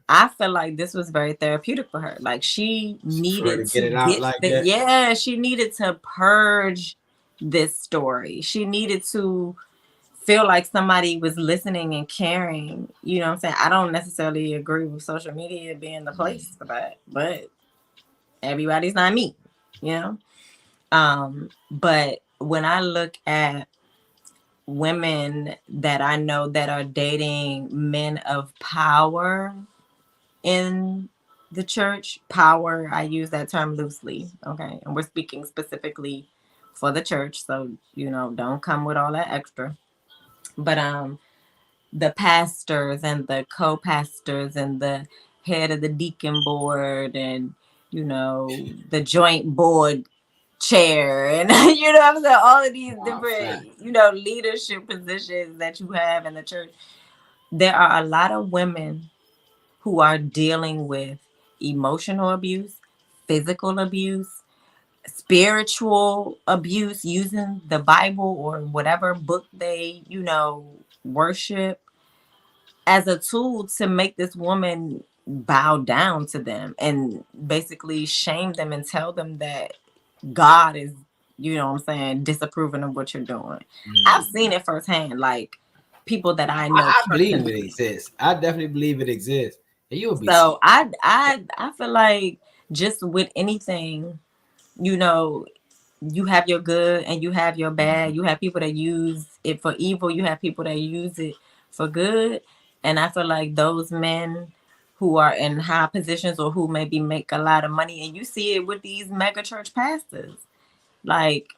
I feel like this was very therapeutic for her. Like she needed to get it out like that. Yeah, she needed to purge this story. She needed to feel like somebody was listening and caring. You know what I'm saying? I don't necessarily agree with social media being the place for that, but everybody's not me, but when I look at women that I know that are dating men of power in the church, power, I use that term loosely, okay? And we're speaking specifically for the church, so don't come with all that extra. But the pastors and the co-pastors and the head of the deacon board and the joint board chair and what I'm saying, all of these different leadership positions that you have in the church, there are a lot of women who are dealing with emotional abuse, physical abuse, spiritual abuse, using the Bible or whatever book they worship as a tool to make this woman bow down to them and basically shame them and tell them that God is, disapproving of what you're doing. I've seen it firsthand, like people that I know. I believe it exists. I definitely believe it exists. And you'll be so I feel like just with anything, you have your good and you have your bad. You have people that use it for evil. You have people that use it for good. And I feel like those men who are in high positions or who maybe make a lot of money. And you see it with these mega church pastors. Like,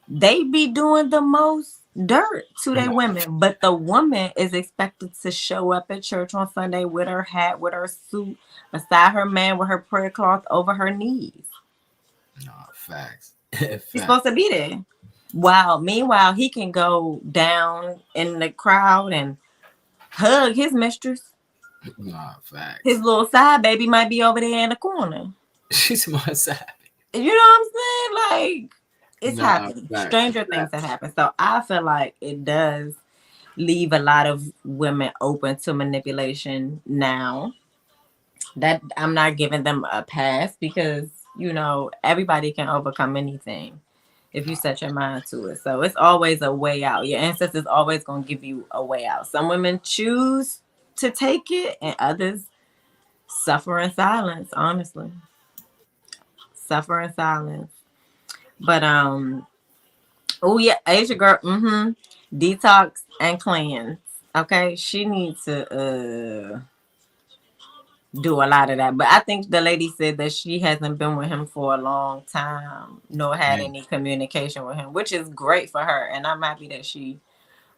they be doing the most dirt to their women, but the woman is expected to show up at church on Sunday with her hat, with her suit, beside her man with her prayer cloth over her knees. No, facts. He's supposed to be there. Wow. Meanwhile, he can go down in the crowd and hug his mistress. No, facts. His little side baby might be over there in the corner. She's my side. You know what I'm saying? Like, it's happening. Facts. Stranger things have happened. So I feel like it does leave a lot of women open to manipulation now. That I'm not giving them a pass because, you know, everybody can overcome anything if you set your mind to it. So it's always a way out. Your ancestors always going to give you a way out. Some women choose to take it and others suffer in silence, honestly. Suffer in silence. But oh yeah, Asia girl, detox and cleanse. Okay, she needs to do a lot of that. But I think the lady said that she hasn't been with him for a long time, nor had any communication with him, which is great for her. And I'm happy that she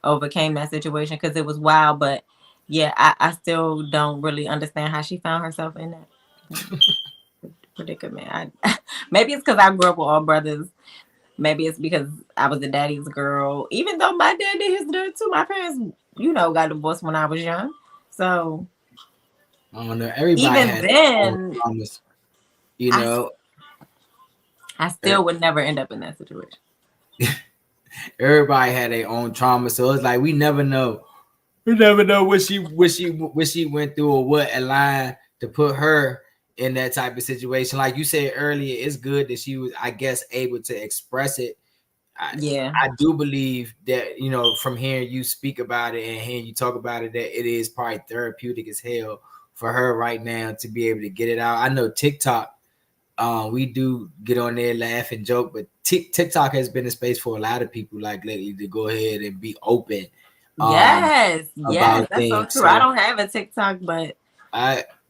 overcame that situation because it was wild. But yeah, I still don't really understand how she found herself in that predicament. Maybe it's because I grew up with all brothers. Maybe it's because I was a daddy's girl. Even though my dad did his dirt too. My parents, you know, got divorced when I was young. So I don't know. Everybody even has then, promise, you know. I still would never end up in that situation. Everybody had their own trauma, so it's like we never know. We never know what she went through or what aligned to put her in that type of situation. Like you said earlier, it's good that she was, I guess, able to express it. I do believe that, you know, from hearing you speak about it and hearing you talk about it, that it is probably therapeutic as hell for her right now to be able to get it out. I know TikTok, we do get on there, laugh and joke, but TikTok has been a space for a lot of people like lately to go ahead and be open. Yes, that's things. so true. So I don't have a TikTok, but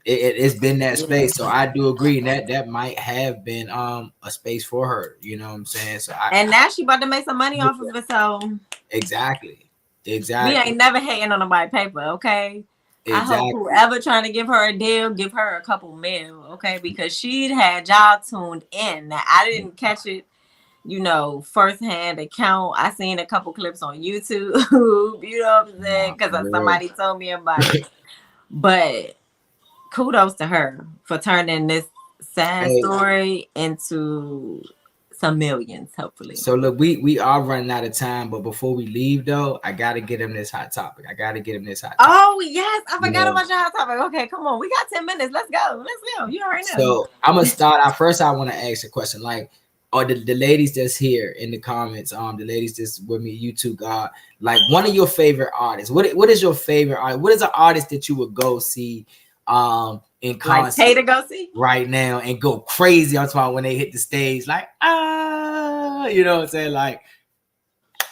it's been that space. So I do agree that might have been a space for her. You know what I'm saying? So and now she about to make some money off of it. So exactly. We ain't never hating on nobody paper, okay? Exactly. I hope whoever trying to give her a deal, give her a couple mil, okay? Because she had y'all tuned in. Now I didn't catch it, you know, firsthand account. I seen a couple clips on YouTube, you know what I'm saying? Because somebody told me about it. But kudos to her for turning this sad story into some millions, hopefully. So look, we are running out of time, but before we leave though, I gotta get him this hot topic. Oh yes, I forgot about your hot topic. Okay, come on, we got 10 minutes. Let's go. You already know. So I'm gonna start out first. I want to ask a question, like, or the ladies that's here in the comments, the ladies that's with me, you two, God, like one of your favorite artists. What is your favorite artist? What is an artist that you would go see in concert, like, to go see right now and go crazy on time when they hit the stage, like you know what I'm saying? Like,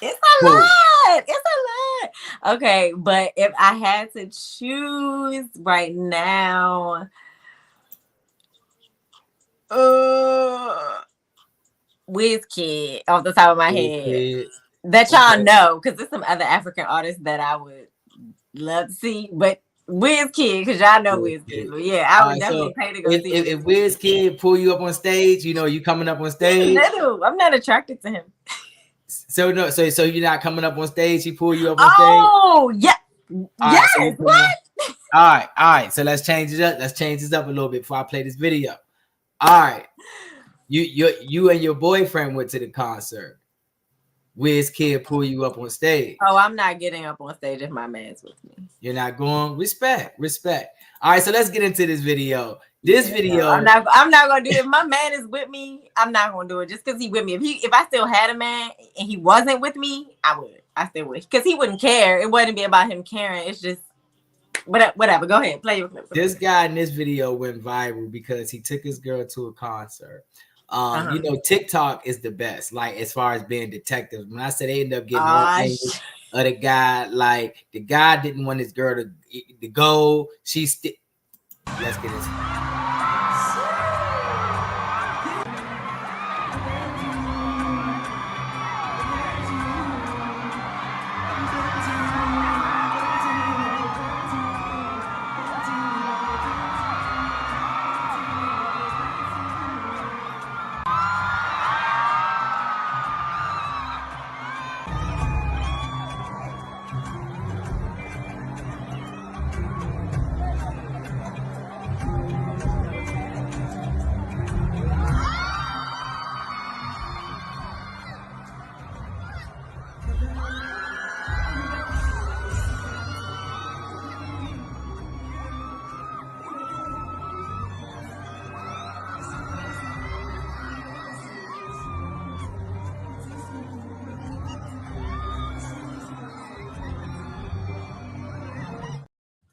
it's a lot. It's a lot. Okay, but if I had to choose right now, Wizkid off the top of my head. That y'all know, because there's some other African artists that I would love to see, but Wizkid, because y'all know Wizkid. So yeah, I would definitely pay to go see it. If Wizkid pull you up on stage, you know, you coming up on stage. I'm not attracted to him. So you're not coming up on stage. He pull you up on stage. Oh yeah, yes. So what? All right. So let's change it up. Let's change this up a little bit before I play this video. All right, you and your boyfriend went to the concert. Wizkid pull you up on stage. Oh, I'm not getting up on stage if my man's with me. You're not going. Respect. All right, so let's get into this video. I'm not gonna do it. If my man is with me, I'm not gonna do it just because he with me. If I still had a man and he wasn't with me, I still would, because he wouldn't care. It wouldn't be about him caring. It's just whatever. Go ahead, play your clip. This guy in this video went viral because he took his girl to a concert. You know, TikTok is the best, like, as far as being detectives. When I said they end up getting more angles of the guy, like, the guy didn't want his girl to go. Let's get this.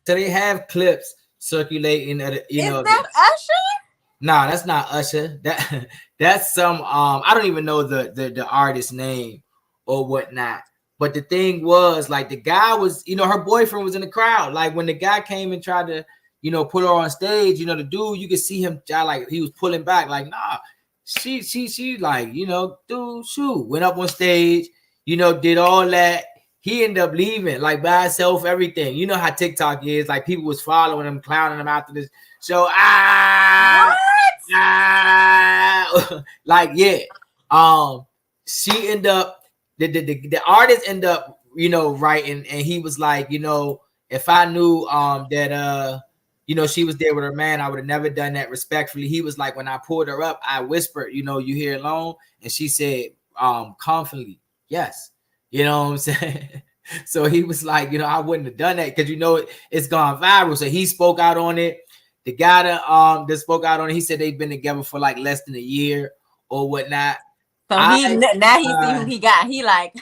So they have clips circulating at Is that Usher? Nah, that's not Usher. That's some I don't even know the artist name or whatnot. But the thing was, like, the guy was, her boyfriend was in the crowd. Like, when the guy came and tried to, put her on stage, the dude, you could see him like he was pulling back, like, nah, she like, dude, shoot, went up on stage, did all that. He ended up leaving, like, by himself, everything. You know how TikTok is, like, people was following him, clowning him after this show. Like, yeah. She ended up, the artist ended up, writing, and he was like, if I knew that she was there with her man, I would have never done that respectfully. He was like, when I pulled her up, I whispered, you here alone, and she said, confidently, yes. You know what I'm saying? So he was like, I wouldn't have done that, because it's gone viral. So he spoke out on it. The guy that spoke out on it, he said they've been together for like less than a year or whatnot. So now he see who he got. He like,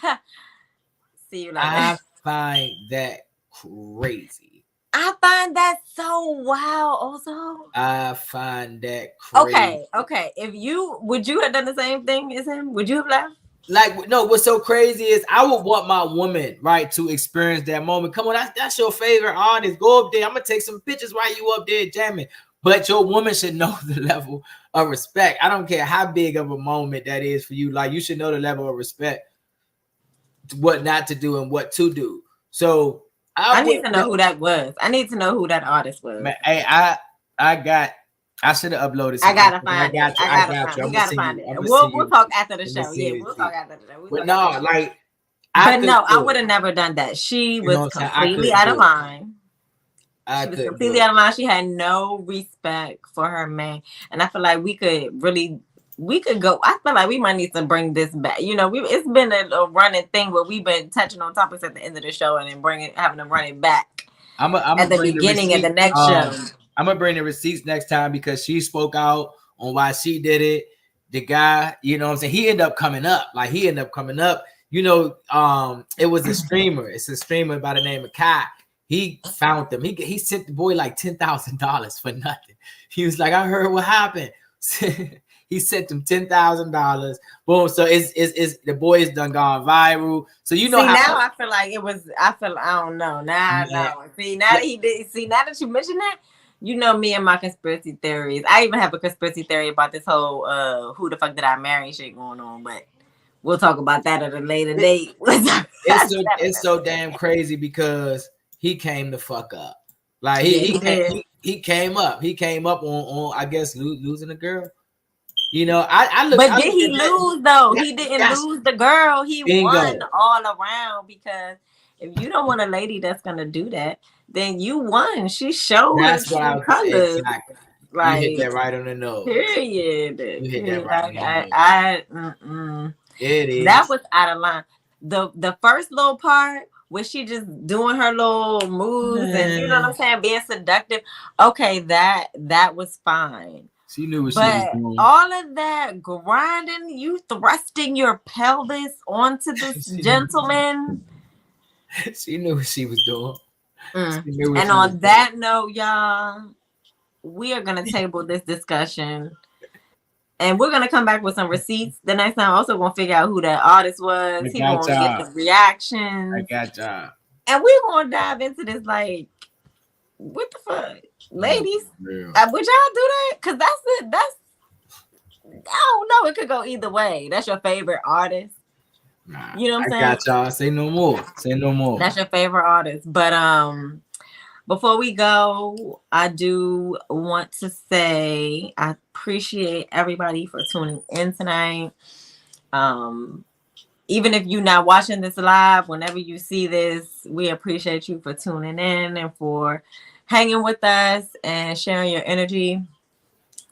see you later. I find that crazy. I find that so wild. Also, I find that crazy. Okay. Would you have done the same thing as him? Would you have left? Like, no, what's so crazy is I would want my woman, right, to experience that moment. Come on, that's your favorite artist. Go up there. I'm gonna take some pictures while you up there jamming. But your woman should know the level of respect. I don't care how big of a moment that is for you. Like, you should know the level of respect, what not to do and what to do. So I need to know who that was. I need to know who that artist was. Man, hey, I should have uploaded. I gotta find it. We gotta find it. We'll talk after the show. Yeah, we'll talk after the show. But no, like, I would have never done that. She was completely out of line. She was completely out of line. She had no respect for her man, and I feel like we could go. I feel like we might need to bring this back. It's been a running thing where we've been touching on topics at the end of the show and then having them run it back. I'm at the beginning of the next show. I'm gonna bring the receipts next time, because she spoke out on why she did it. The guy, what I'm saying, he ended up coming up. It was a streamer. It's a streamer by the name of Kai. He found them. He sent the boy like $10,000 for nothing. He was like, I heard what happened. He sent him $10,000. Boom. So it's the boy is done gone viral. So now I feel like it was. I don't know. Now I know. See, now that he did. See, now that you mention that. Me and my conspiracy theories. I even have a conspiracy theory about this whole who the fuck did I marry shit going on, but we'll talk about that at a later date. It's so damn crazy, because he came the fuck up. Like he came up. He came up on I guess losing a girl. But did he lose though? He didn't lose the girl. He won all around, because if you don't want a lady that's gonna do that, then you won. She showed that's what I was colors. Exactly. Like, you hit that right on the nose. Period. You hit that right on the nose. It is. That was out of line. The first little part where she just doing her little moves and you know what I'm saying, being seductive. Okay, that was fine. She knew what she was doing. All of that grinding, you thrusting your pelvis onto this gentleman. She knew what she was doing. And on that note, y'all, we are gonna table this discussion, and we're gonna come back with some receipts the next time. Also, gonna figure out who that artist was. He's gonna get the reactions. I got y'all. And we're gonna dive into this like, what the fuck? ladies, Real. would y'all do that? Because that's it. I don't know. It could go either way. That's your favorite artist. Nah, You know what I'm I saying? got y'all. Say no more. Say no more. That's your favorite artist. But before we go, I do want to say I appreciate everybody for tuning in tonight. Even if you're not watching this live, whenever you see this, we appreciate you for tuning in and for hanging with us and sharing your energy.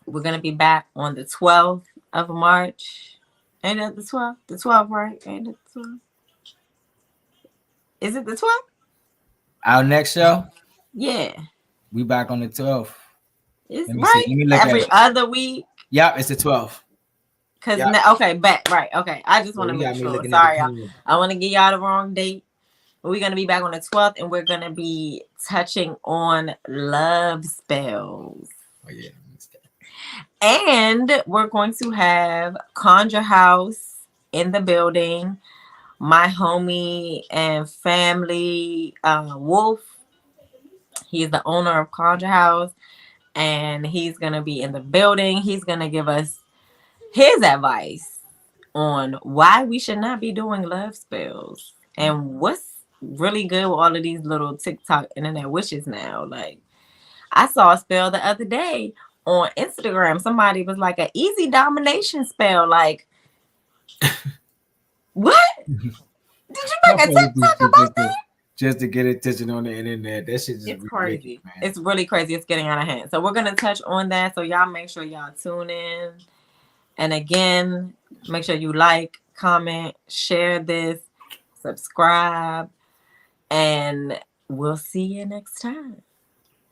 We're going to be back on the 12th of March. Ain't it the 12th? The 12th, right? Ain't it the 12th? Is it the 12th? Our next show? Yeah. We back on the 12th. It's Let me right. see. Let me look Every at it. other week. Yep, it's the 12th. Cause Yep. okay, back right. Okay, I just want to make sure. Sorry, y'all. I want to give y'all the wrong date. But we're gonna be back on the 12th, and we're gonna be touching on love spells. Oh yeah. And we're going to have Conjure House in the building. My homie and family, Wolf. He's the owner of Conjure House, and he's gonna be in the building. He's gonna give us his advice on why we should not be doing love spells and what's really good with all of these little TikTok internet wishes now. Like, I saw a spell the other day on Instagram. Somebody was like an easy domination spell. Like, what? Did you make a TikTok about that? Just to get attention on the internet. That shit just It's crazy. ridiculous, man. It's really crazy. It's getting out of hand. So we're gonna touch on that. So y'all make sure y'all tune in. And again, make sure you like, comment, share this, subscribe, and we'll see you next time.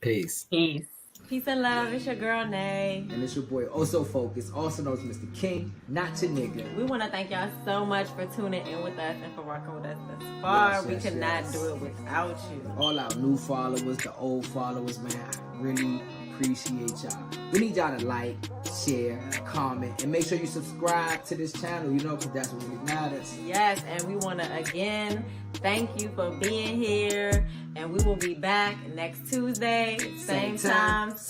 Peace. Peace. Peace and love. It's your girl, Nay. And it's your boy, Also Focus, also known as Mr. King, not your nigga. We want to thank y'all so much for tuning in with us and for rocking with us thus far. Yes, we yes, could yes. not do it without you. All our new followers, the old followers, man, I really appreciate y'all. We need y'all to like, share, comment, and make sure you subscribe to this channel, you know, because that's what really matters. Yes, and we want to again thank you for being here. And we will be back next Tuesday, same time.